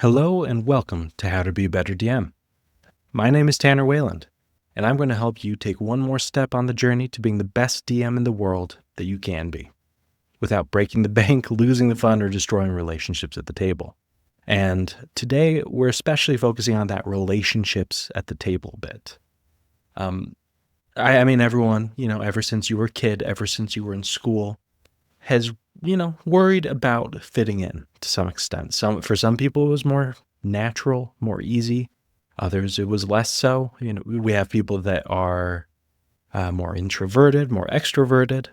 Hello and welcome to How to Be a Better DM. My name is Tanner Wayland, and I'm going to help you take one more step on the journey to being the best DM in the world that you can be, without breaking the bank, losing the fun, or destroying relationships at the table. And today, we're especially focusing on that relationships at the table bit. I mean, everyone, ever since you were a kid, ever since you were in school, has worried about fitting in to some extent. For some people it was more natural, more easy. Others it was less so. We have people that are more introverted, more extroverted.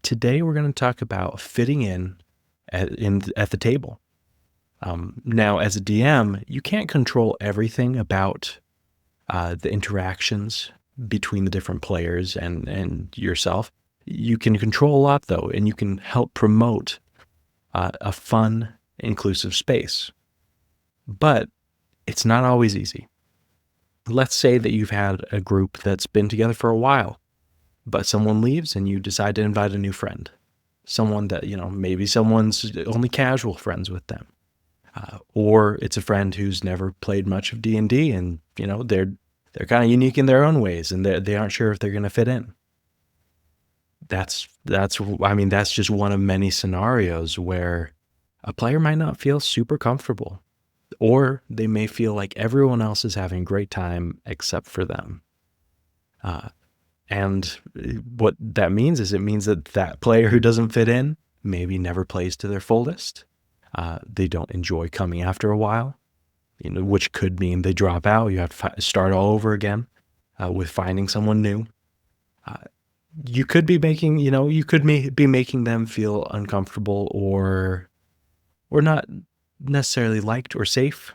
Today we're going to talk about fitting in at the table. Now, as a DM, you can't control everything about the interactions between the different players and yourself. You can control a lot, though, and you can help promote a fun, inclusive space. But it's not always easy. Let's say that you've had a group that's been together for a while, but someone leaves and you decide to invite a new friend. Someone that, maybe someone's only casual friends with them. Or it's a friend who's never played much of D&D and, they're kind of unique in their own ways and they aren't sure if they're going to fit in. That's just one of many scenarios where a player might not feel super comfortable, or they may feel like everyone else is having a great time except for them. And what that means is it means that player who doesn't fit in maybe never plays to their fullest. They don't enjoy coming after a while, which could mean they drop out. You have to start all over again with finding someone new. You could be making, be making them uncomfortable uncomfortable or not necessarily liked or safe,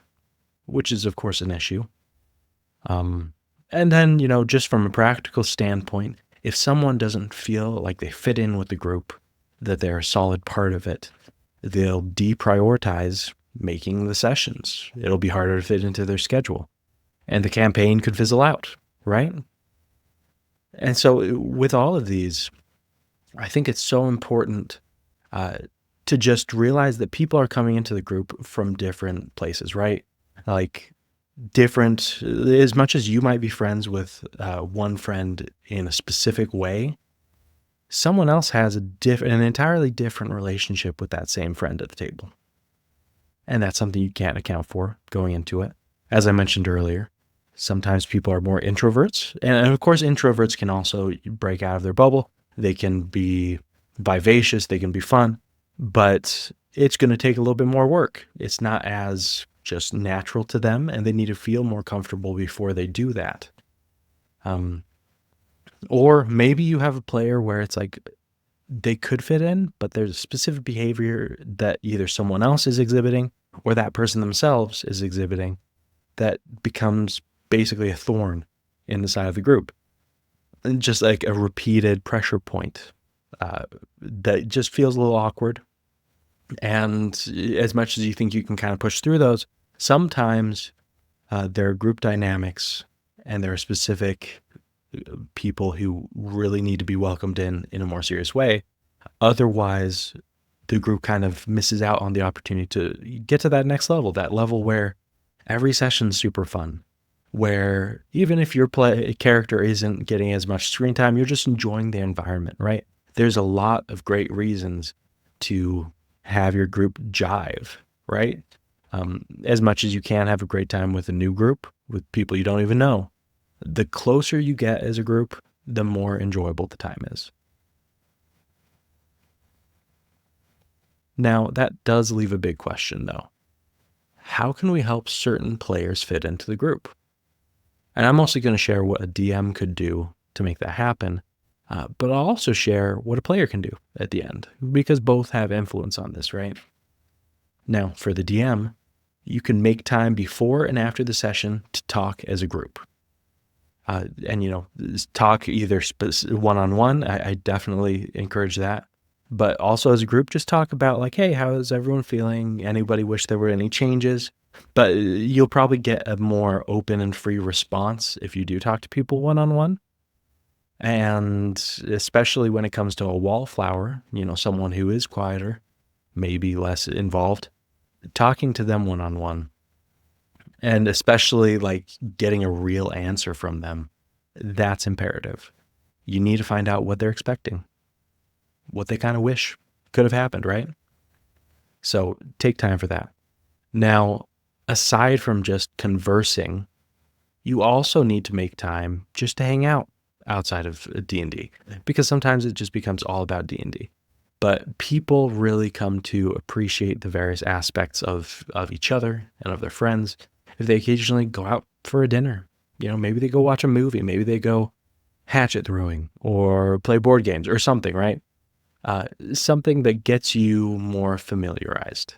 which is of course an issue. And then, just from a practical standpoint, if someone doesn't feel like they fit in with the group, that they're a solid part of it, they'll deprioritize making the sessions. It'll be harder to fit into their schedule, and the campaign could fizzle out, right? And so with all of these, I think it's so important to just realize that people are coming into the group from different places, right? Like different, as much as you might be friends with one friend in a specific way, someone else has an entirely different relationship with that same friend at the table. And that's something you can't account for going into it. As I mentioned earlier, sometimes people are more introverts. And of course, introverts can also break out of their bubble. They can be vivacious, they can be fun, but it's going to take a little bit more work. It's not as just natural to them, and they need to feel more comfortable before they do that. Or maybe you have a player where it's like they could fit in, but there's a specific behavior that either someone else is exhibiting or that person themselves is exhibiting that becomes basically a thorn in the side of the group. And just like a repeated pressure point that just feels a little awkward. And as much as you think you can kind of push through those, sometimes there are group dynamics and there are specific people who really need to be welcomed in a more serious way. Otherwise, the group kind of misses out on the opportunity to get to that next level, that level where every session's super fun, where even if your character isn't getting as much screen time, you're just enjoying the environment, right? There's a lot of great reasons to have your group jive, right? As much as you can have a great time with a new group, with people you don't even know. The closer you get as a group, the more enjoyable the time is. Now, that does leave a big question, though. How can we help certain players fit into the group? And I'm also going to share what a DM could do to make that happen, but I'll also share what a player can do at the end, because both have influence on this, right? Now, for the DM, you can make time before and after the session to talk as a group. And talk either one-on-one. I definitely encourage that. But also as a group, just talk about like, hey, how is everyone feeling? Anybody wish there were any changes? But you'll probably get a more open and free response if you do talk to people one-on-one. And especially when it comes to a wallflower, someone who is quieter, maybe less involved, talking to them one-on-one, and especially like getting a real answer from them, that's imperative. You need to find out what they're expecting, what they kind of wish could have happened, right? So take time for that. Now, aside from just conversing, you also need to make time just to hang out outside of D&D, because sometimes it just becomes all about D&D. But people really come to appreciate the various aspects of each other and of their friends if they occasionally go out for a dinner. Maybe they go watch a movie, maybe they go hatchet throwing or play board games or something, right? Something that gets you more familiarized.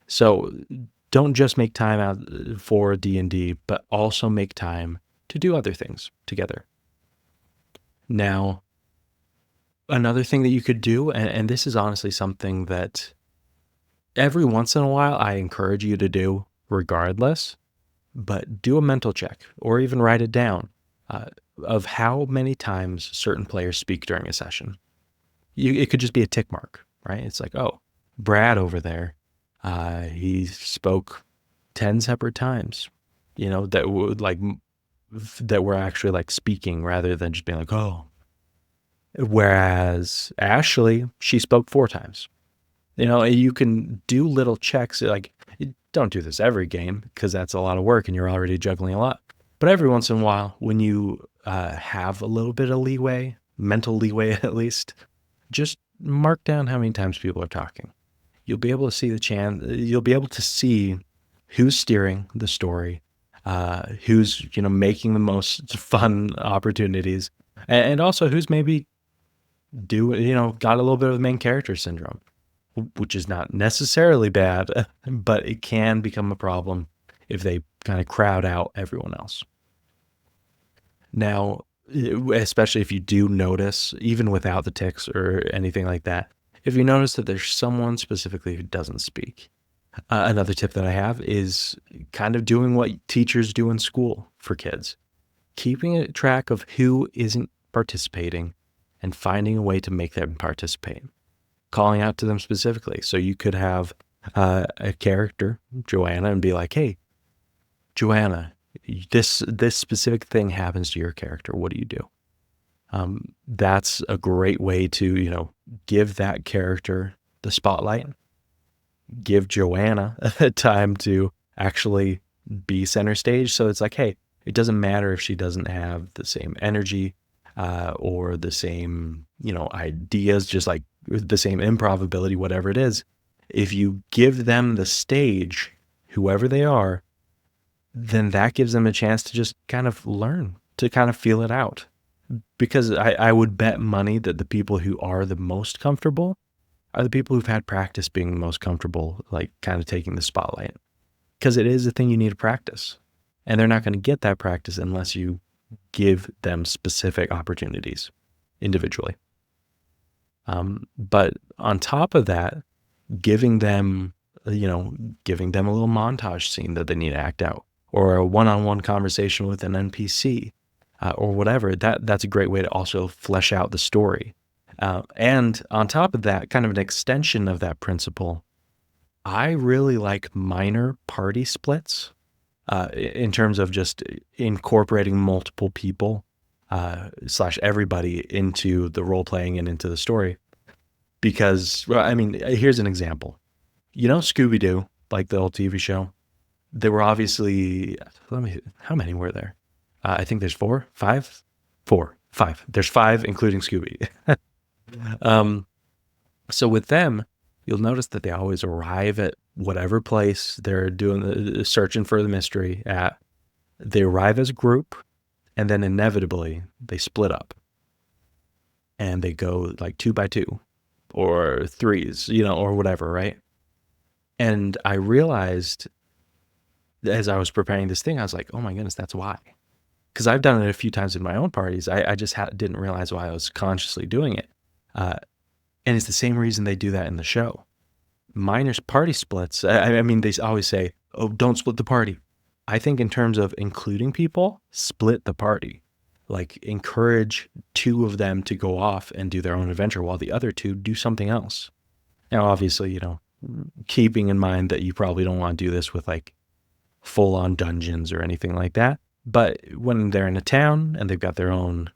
So don't just make time out for D&D, but also make time to do other things together. Now, another thing that you could do, and this is honestly something that every once in a while I encourage you to do regardless, but do a mental check or even write it down of how many times certain players speak during a session. It could just be a tick mark, right? It's like, oh, Brad over there, he spoke 10 separate times, that would that were actually like speaking rather than just being like, oh. Whereas Ashley, she spoke 4 times. You can do little checks. Like, don't do this every game because that's a lot of work and you're already juggling a lot. But every once in a while, when you have a little bit of leeway, mental leeway at least, just mark down how many times people are talking. You'll be able to see you'll be able to see who's steering the story, who's, making the most fun opportunities, and also who's maybe got a little bit of main character syndrome, which is not necessarily bad, but it can become a problem if they kind of crowd out everyone else. Now, especially if you do notice, even without the tics or anything like that, if you notice that there's someone specifically who doesn't speak, another tip that I have is kind of doing what teachers do in school for kids, keeping a track of who isn't participating and finding a way to make them participate, calling out to them specifically. So you could have a character, Joanna, and be like, hey, Joanna, this specific thing happens to your character. What do you do? That's a great way to, give that character the spotlight, give Joanna time to actually be center stage. So it's like, hey, it doesn't matter if she doesn't have the same energy or the same, ideas, just like the same improv ability, whatever it is. If you give them the stage, whoever they are, then that gives them a chance to just kind of learn, to kind of feel it out. Because I would bet money that the people who are the most comfortable are the people who've had practice being the most comfortable, like kind of taking the spotlight. Because it is a thing you need to practice. And they're not going to get that practice unless you give them specific opportunities individually. But on top of that, giving them a little montage scene that they need to act out, or a one-on-one conversation with an NPC, or whatever, that's a great way to also flesh out the story. And on top of that, kind of an extension of that principle, I really like minor party splits in terms of just incorporating multiple people / everybody into the role playing and into the story. Because, here's an example. Scooby-Doo, like the old TV show, there were obviously, how many were there? I think there's 4, 5, 4, 5. There's 5, including Scooby. So with them, you'll notice that they always arrive at whatever place they're doing searching for the mystery at. They arrive as a group, and then inevitably they split up, and they go like 2 by 2 or 3s, or whatever, right? And I realized as I was preparing this thing, I was like, oh my goodness, that's why. Because I've done it a few times in my own parties. I just didn't realize why I was consciously doing it. And it's the same reason they do that in the show. Minor party splits, they always say, oh, don't split the party. I think in terms of including people, split the party. Like, encourage 2 of them to go off and do their own adventure while the other 2 do something else. Now, obviously, keeping in mind that you probably don't want to do this with like full-on dungeons or anything like that. But when they're in a town and they've got their own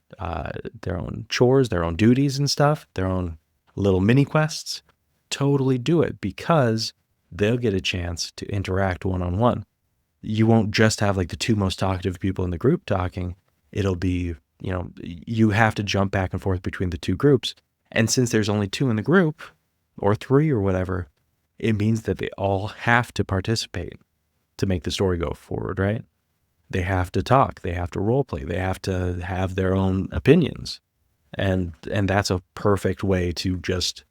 chores, their own duties and stuff, their own little mini quests, totally do it, because they'll get a chance to interact one-on-one. You won't just have like the two most talkative people in the group talking. It'll be, you have to jump back and forth between the two groups. And since there's only two in the group, or three or whatever, it means that they all have to participate to make the story go forward, right? They have to talk, they have to role play, they have to have their own opinions. And that's a perfect way to just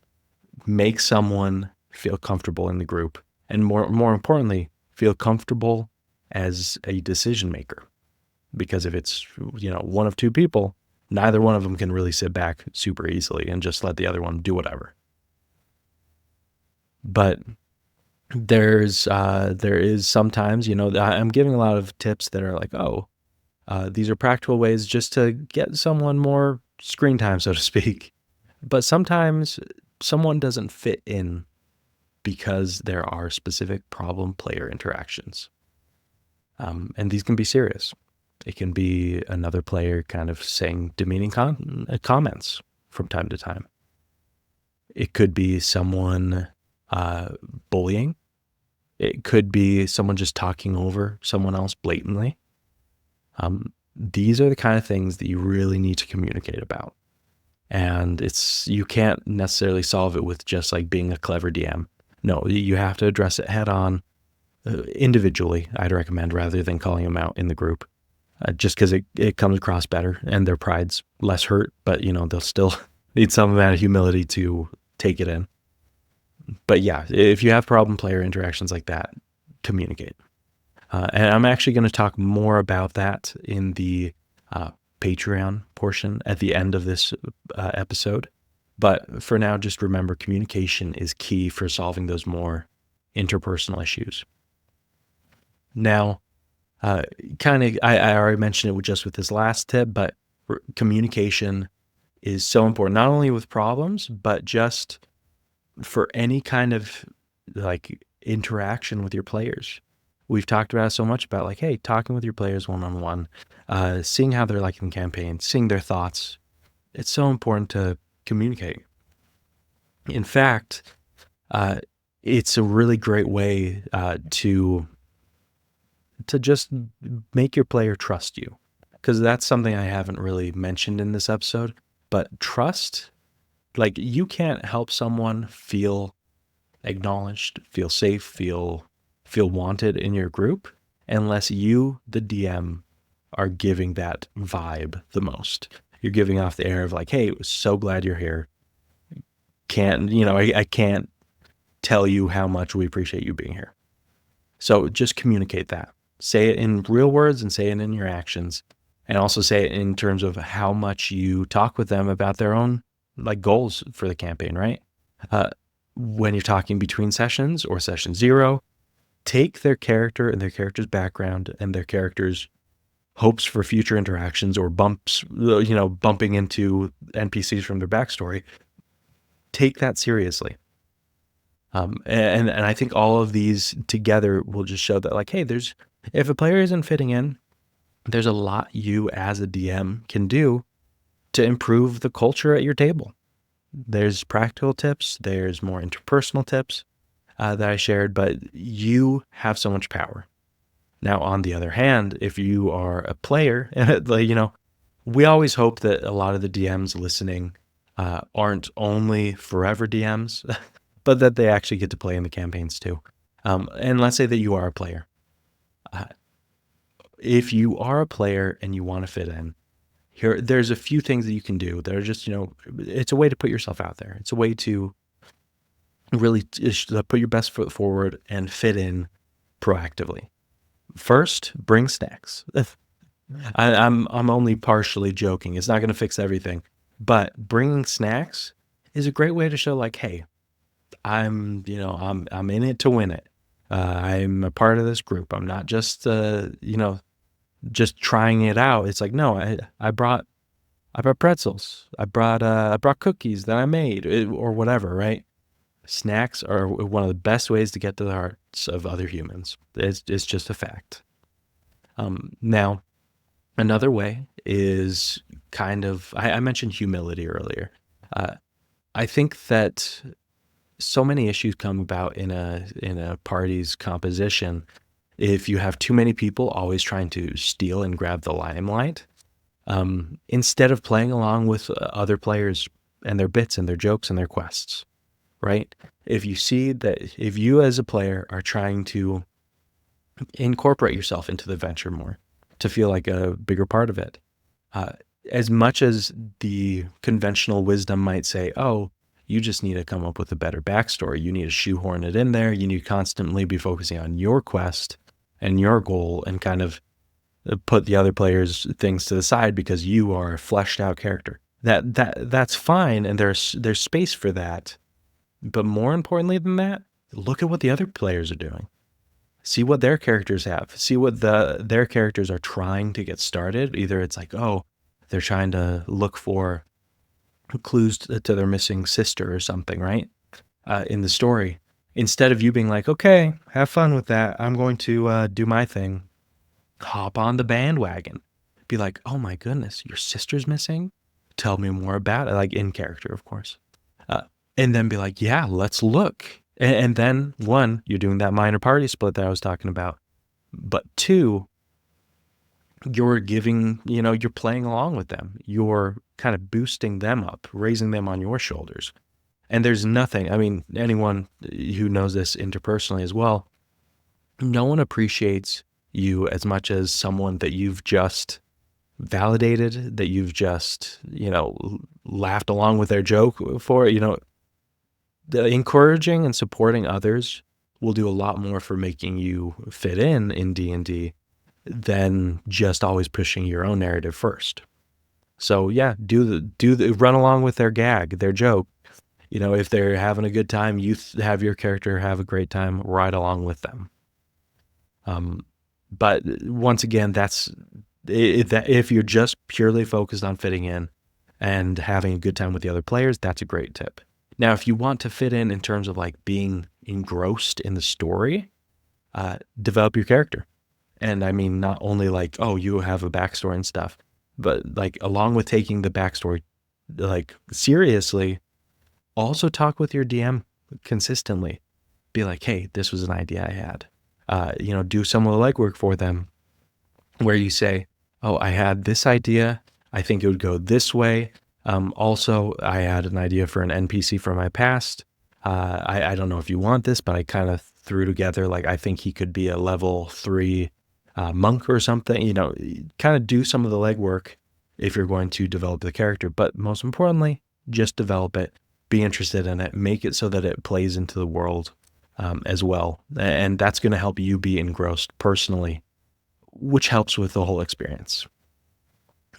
make someone feel comfortable in the group, and more importantly, feel comfortable as a decision maker. Because if it's, one of two people, neither one of them can really sit back super easily and just let the other one do whatever. But there is sometimes, I'm giving a lot of tips that are like, these are practical ways just to get someone more screen time, so to speak. But sometimes someone doesn't fit in because there are specific problem player interactions. And these can be serious. It can be another player kind of saying demeaning comments from time to time. It could be someone bullying. It could be someone just talking over someone else blatantly. These are the kind of things that you really need to communicate about. And you can't necessarily solve it with just like being a clever DM. No, you have to address it head on, individually, I'd recommend, rather than calling them out in the group. Just because it comes across better and their pride's less hurt, but they'll still need some amount of humility to take it in. But yeah, if you have problem player interactions like that, communicate. And I'm actually going to talk more about that in the Patreon portion at the end of this episode. But for now, just remember, communication is key for solving those more interpersonal issues. Now, I already mentioned it just with this last tip, but communication is so important, not only with problems, but just for any kind of like interaction with your players. We've talked about it so much about like, hey, talking with your players one-on-one, seeing how they're liking the campaign, seeing their thoughts. It's so important to communicate. In fact, it's a really great way to just make your player trust you, because that's something I haven't really mentioned in this episode. But trust, like, you can't help someone feel acknowledged, feel safe, feel wanted in your group unless you, the DM, are giving that vibe the most. You're giving off the air of like, hey, so glad you're here. I can't tell you how much we appreciate you being here. So just communicate that. Say it in real words and say it in your actions, and also say it in terms of how much you talk with them about their own like goals for the campaign, right? When you're talking between sessions or session 0, take their character and their character's background and their character's hopes for future interactions or bumping into NPCs from their backstory. Take that seriously. And I think all of these together will just show that like, hey, if a player isn't fitting in, there's a lot you as a DM can do to improve the culture at your table. There's practical tips, there's more interpersonal tips that I shared, but you have so much power. Now, on the other hand, if you are a player, we always hope that a lot of the DMs listening aren't only forever DMs, but that they actually get to play in the campaigns too. And let's say that you are a player. If you are a player and you want to fit in, there's a few things that you can do that are just, it's a way to put yourself out there. It's a way to really put your best foot forward and fit in proactively. First, bring snacks. I'm only partially joking. It's not going to fix everything, but bringing snacks is a great way to show like, hey, I'm in it to win it. I'm a part of this group. I'm not just just trying it out. It's like, no, I brought pretzels. I brought cookies that I made or whatever, right? Snacks are one of the best ways to get to the hearts of other humans. It's just a fact. Now, another way is kind of, I mentioned humility earlier. I think that so many issues come about in a party's composition if you have too many people always trying to steal and grab the limelight, instead of playing along with other players and their bits and their jokes and their quests, right? If you see that if you as a player are trying to incorporate yourself into the adventure more, to feel like a bigger part of it, as much as the conventional wisdom might say, oh, you just need to come up with a better backstory. You need to shoehorn it in there. You need to constantly be focusing on your quest and your goal and kind of put the other players' things to the side because you are a fleshed out character. That's fine, and there's space for that. But more importantly than that, look at what the other players are doing. See what their characters have. See what their characters are trying to get started. Either it's like, oh, they're trying to look for clues to their missing sister or something, right? In the story. Instead of you being like, okay, have fun with that. I'm going to do my thing. Hop on the bandwagon. Be like, oh my goodness, your sister's missing? Tell me more about it. Like in character, of course. And then be like, yeah, let's look. And then, one, you're doing that minor party split that I was talking about. But two, you're giving, you're playing along with them. You're kind of boosting them up, raising them on your shoulders. And there's nothing, anyone who knows this interpersonally as well, no one appreciates you as much as someone that you've just validated, that you've just, laughed along with their joke for, the encouraging and supporting others will do a lot more for making you fit in D&D than just always pushing your own narrative first. So yeah, run along with their gag, their joke. If they're having a good time, you have your character have a great time, ride along with them. But once again, that if you're just purely focused on fitting in and having a good time with the other players, that's a great tip. Now, if you want to fit in terms of like being engrossed in the story, develop your character. And I mean, not only like, oh, you have a backstory and stuff, but like along with taking the backstory like seriously, also talk with your DM consistently. Be like, hey, this was an idea I had. Do some of the legwork for them where you say, oh, I had this idea. I think it would go this way. Also, I had an idea for an NPC from my past. I don't know if you want this, but I kind of threw together, like, I think he could be a level 3 monk or something. Kind of do some of the legwork if you're going to develop the character. But most importantly, just develop it. Be interested in it. Make it so that it plays into the world as well. And that's going to help you be engrossed personally, which helps with the whole experience.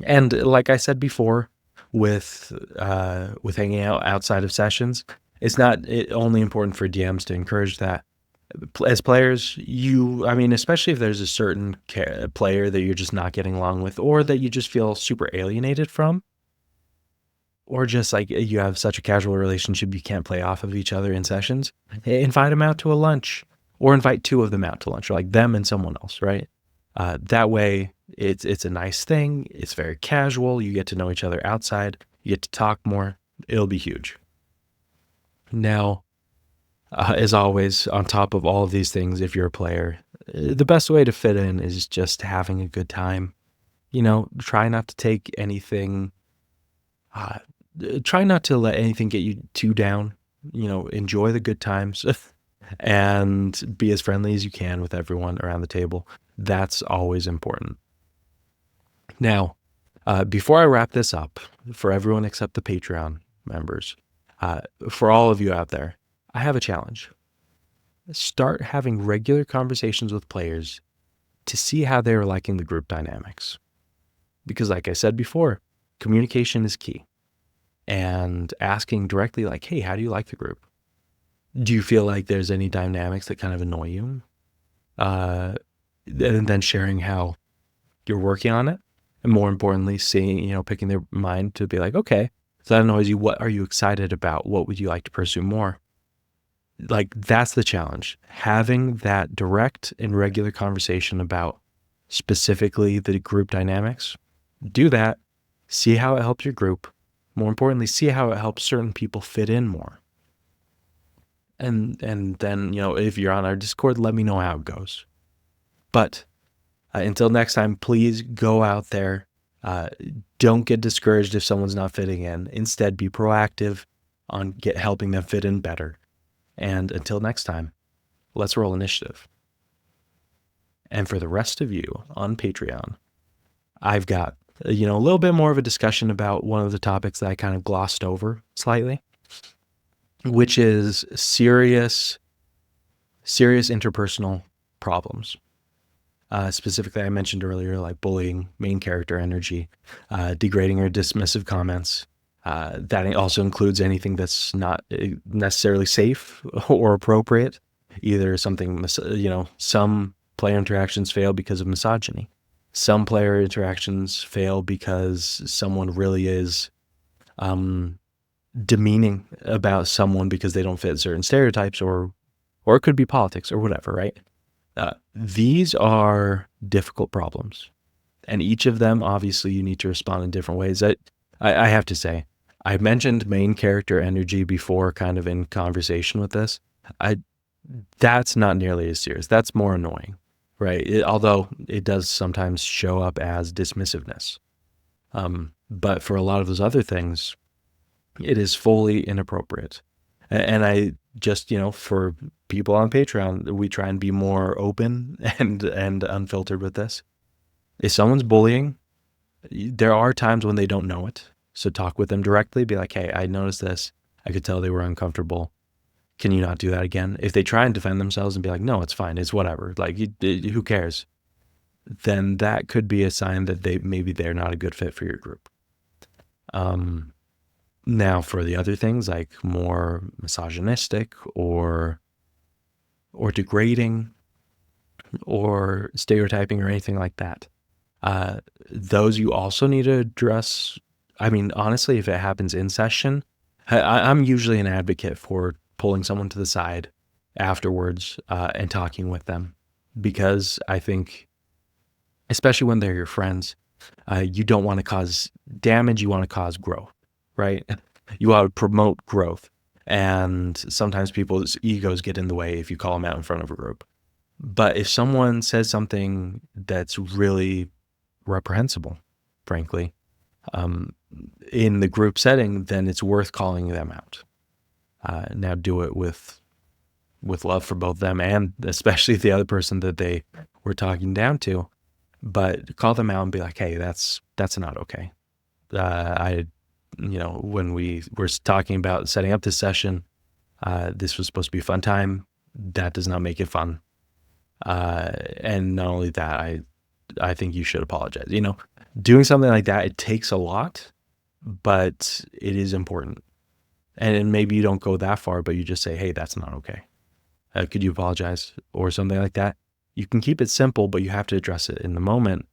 And like I said before, with hanging out outside of sessions, it's not only important for DMs to encourage that. As players, especially if there's a certain player that you're just not getting along with, or that you just feel super alienated from, or just like you have such a casual relationship you can't play off of each other in sessions, invite them out to a lunch, or invite 2 of them out to lunch, or like them and someone else, right? That way, it's a nice thing. It's very casual. You get to know each other outside. You get to talk more. It'll be huge. Now, as always, on top of all of these things, if you're a player, the best way to fit in is just having a good time. Try not to take anything, try not to let anything get you too down. Enjoy the good times and be as friendly as you can with everyone around the table. That's always important. Now, before I wrap this up, for everyone except the Patreon members, for all of you out there, I have a challenge. Start having regular conversations with players to see how they're liking the group dynamics. Because like I said before, communication is key. And asking directly like, hey, how do you like the group? Do you feel like there's any dynamics that kind of annoy you? And then sharing how you're working on it. And more importantly, seeing, picking their mind to be like, okay, so that annoys you. What are you excited about? What would you like to pursue more? Like, that's the challenge. Having that direct and regular conversation about specifically the group dynamics. Do that. See how it helps your group. More importantly, see how it helps certain people fit in more. And then, if you're on our Discord, let me know how it goes. But until next time, please go out there. Don't get discouraged if someone's not fitting in. Instead, be proactive on helping them fit in better. And until next time, let's roll initiative. And for the rest of you on Patreon, I've got, a little bit more of a discussion about one of the topics that I kind of glossed over slightly, which is serious interpersonal problems. Specifically, I mentioned earlier, like bullying, main character energy, degrading or dismissive comments. That also includes anything that's not necessarily safe or appropriate. Either something, some player interactions fail because of misogyny. Some player interactions fail because someone really is demeaning about someone because they don't fit certain stereotypes, or it could be politics or whatever, right? These are difficult problems, and each of them, obviously, you need to respond in different ways. I have to say, I mentioned main character energy before, kind of in conversation with this. That's not nearly as serious. That's more annoying, right? Although it does sometimes show up as dismissiveness. But for a lot of those other things, it is fully inappropriate. And I just, for people on Patreon, we try and be more open and unfiltered with this. If someone's bullying, there are times when they don't know it. So talk with them directly. Be like, hey, I noticed this. I could tell they were uncomfortable. Can you not do that again? If they try and defend themselves and be like, no, it's fine, it's whatever, like, who cares? Then that could be a sign that they're not a good fit for your group. Now, for the other things, like more misogynistic or degrading or stereotyping or anything like that, those you also need to address. I mean, honestly, if it happens in session, I'm usually an advocate for pulling someone to the side afterwards and talking with them, because I think, especially when they're your friends, you don't want to cause damage. You want to cause growth, right? You want to promote growth. And sometimes people's egos get in the way if you call them out in front of a group. But if someone says something that's really reprehensible, frankly, in the group setting, then it's worth calling them out. Now do it with love for both them and especially the other person that they were talking down to, but call them out and be like, hey, that's not okay. When we were talking about setting up this session, this was supposed to be a fun time. That does not make it fun. And not only that, I think you should apologize. Doing something like that, it takes a lot, but it is important. And maybe you don't go that far, but you just say, hey, that's not okay. Could you apologize or something like that? You can keep it simple, but you have to address it in the moment.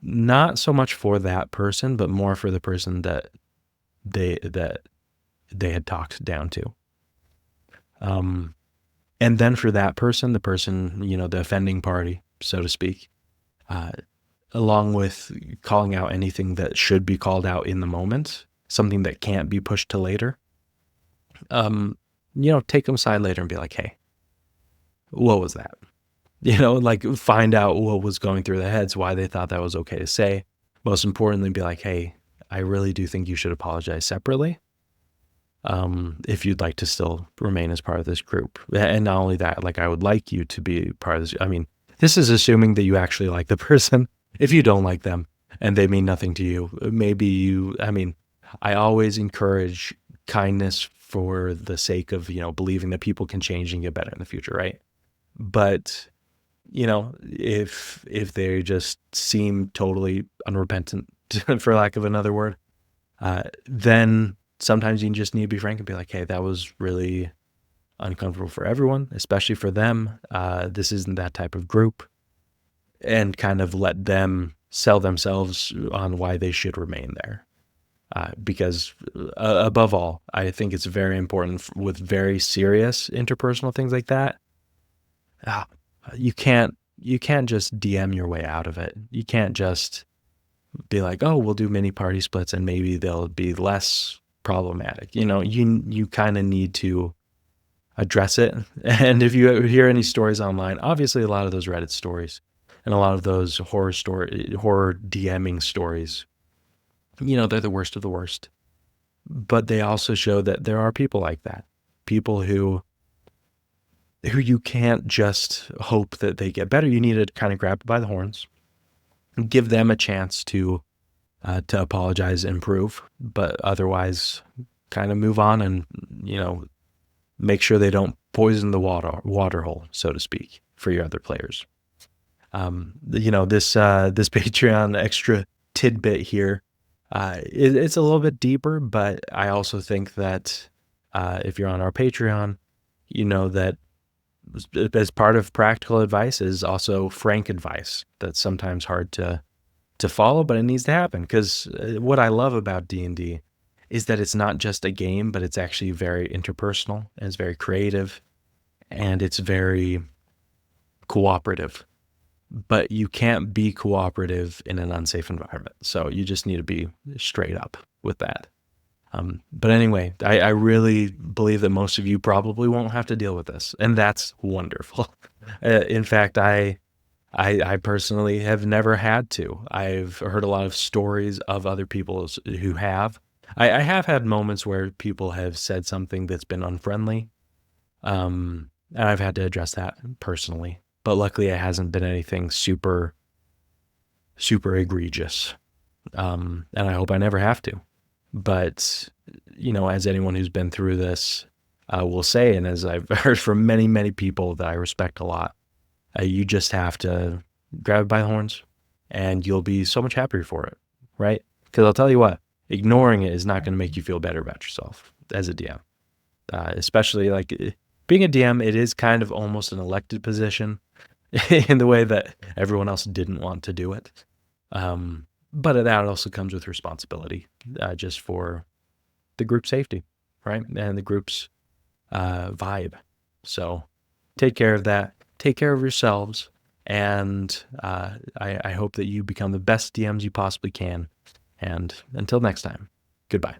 Not so much for that person, but more for the person that they had talked down to. And then for that person, the person, the offending party, so to speak, along with calling out anything that should be called out in the moment, something that can't be pushed to later, take them aside later and be like, hey, what was that? Find out what was going through their heads, why they thought that was okay to say. Most importantly, be like, hey, I really do think you should apologize separately, if you'd like to still remain as part of this group. And not only that, I would like you to be part of this. I mean, this is assuming that you actually like the person. If you don't like them and they mean nothing to you, I always encourage kindness for the sake of, believing that people can change and get better in the future, right? But, if they just seem totally unrepentant, for lack of another word, then sometimes you just need to be frank and be like, hey, that was really uncomfortable for everyone, especially for them. This isn't that type of group. And kind of let them sell themselves on why they should remain there. because above all, I think it's very important with very serious interpersonal things like that. Uh, you can't just DM your way out of it. You can't just be like, oh, we'll do mini party splits and maybe they'll be less problematic. You kind of need to address it. And if you hear any stories online, obviously a lot of those Reddit stories and a lot of those horror DMing stories, they're the worst of the worst. But they also show that there are people like that, people who you can't just hope that they get better. You need to kind of grab it by the horns, give them a chance to apologize, improve, but otherwise kind of move on and, make sure they don't poison the water hole, so to speak, for your other players. This Patreon extra tidbit here, it's a little bit deeper, but I also think that if you're on our Patreon, you know that as part of practical advice is also frank advice. That's sometimes hard to follow, but it needs to happen, because what I love about D&D is that it's not just a game, but it's actually very interpersonal, and it's very creative, and it's very cooperative. But you can't be cooperative in an unsafe environment. So you just need to be straight up with that. But anyway, I really believe that most of you probably won't have to deal with this, and that's wonderful. In fact, I personally have never had to. I've heard a lot of stories of other people who have. I have had moments where people have said something that's been unfriendly, and I've had to address that personally. But luckily, it hasn't been anything super, super egregious, and I hope I never have to. But, as anyone who's been through this will say, and as I've heard from many, many people that I respect a lot, you just have to grab it by the horns, and you'll be so much happier for it, right? Because I'll tell you what, ignoring it is not going to make you feel better about yourself as a DM. Especially like being a DM, it is kind of almost an elected position in the way that everyone else didn't want to do it. But that also comes with responsibility, just for the group safety, right? And the group's vibe. So take care of that. Take care of yourselves. And I hope that you become the best DMs you possibly can. And until next time, goodbye.